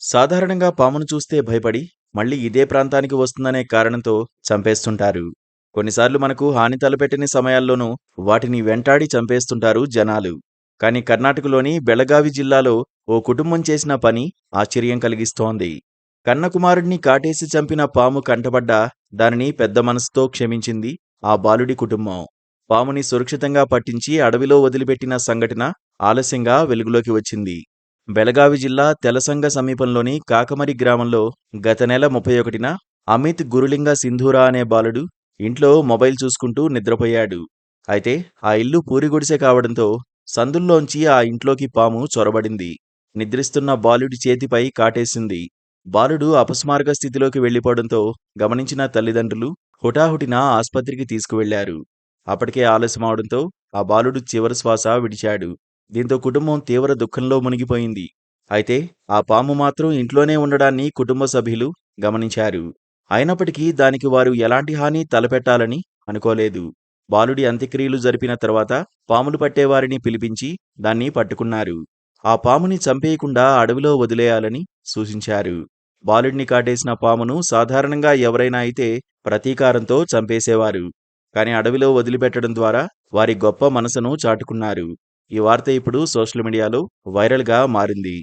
సాధారణంగా పామును చూస్తే భయపడి, మళ్ళీ ఇదే ప్రాంతానికి వస్తుందనే కారణంతో చంపేస్తుంటారు. కొన్నిసార్లు మనకు హాని తలపెట్టని సమయాల్లోనూ వాటిని వెంటాడి చంపేస్తుంటారు జనాలు. కానీ కర్ణాటకలోని బెళగావి జిల్లాలో ఓ కుటుంబం చేసిన పని ఆశ్చర్యం కలిగిస్తోంది. కన్నకుమారుడిని కాటేసి చంపిన పాము కంటబడ్డా దానిని పెద్ద మనసుతో క్షమించింది ఆ బాలుడి కుటుంబం. పాముని సురక్షితంగా పట్టించి అడవిలో వదిలిపెట్టిన సంఘటన ఆలస్యంగా వెలుగులోకి వచ్చింది. బెళగావి జిల్లా తెలసంగ సమీపంలోని కాకమరి గ్రామంలో గత నెల 31న అమిత్ గురులింగ సింధూరా అనే బాలుడు ఇంట్లో మొబైల్ చూసుకుంటూ నిద్రపోయాడు. అయితే ఆ ఇల్లు పూరిగుడిసె కావడంతో సందుల్లోంచి ఆ ఇంట్లోకి పాము చొరబడింది. నిద్రిస్తున్న బాలుడి చేతిపై కాటేసింది. బాలుడు అపస్మారక స్థితిలోకి వెళ్లిపోవడంతో గమనించిన తల్లిదండ్రులు హుటాహుటిన ఆస్పత్రికి తీసుకువెళ్లారు. అప్పటికే ఆలస్యమవడంతో ఆ బాలుడు చివరి శ్వాస విడిచాడు. దీంతో కుటుంబం తీవ్ర దుఃఖంలో మునిగిపోయింది. అయితే ఆ పాము మాత్రం ఇంట్లోనే ఉండడాన్ని కుటుంబ సభ్యులు గమనించారు. అయినప్పటికీ దానికి వారు ఎలాంటి హాని తలపెట్టాలని అనుకోలేదు. బాలుడి అంత్యక్రియలు జరిపిన తర్వాత పాములు పట్టేవారిని పిలిపించి దాన్ని పట్టుకున్నారు. ఆ పాముని చంపేయకుండా అడవిలో వదిలేయాలని సూచించారు. బాలుడిని కాటేసిన పామును సాధారణంగా ఎవరైనా అయితే ప్రతీకారంతో చంపేసేవారు. కానీ అడవిలో వదిలిపెట్టడం ద్వారా వారి గొప్ప మనసును చాటుకున్నారు. ఈ వార్త ఇప్పుడు సోషల్ మీడియాలో వైరల్‌గా మారింది.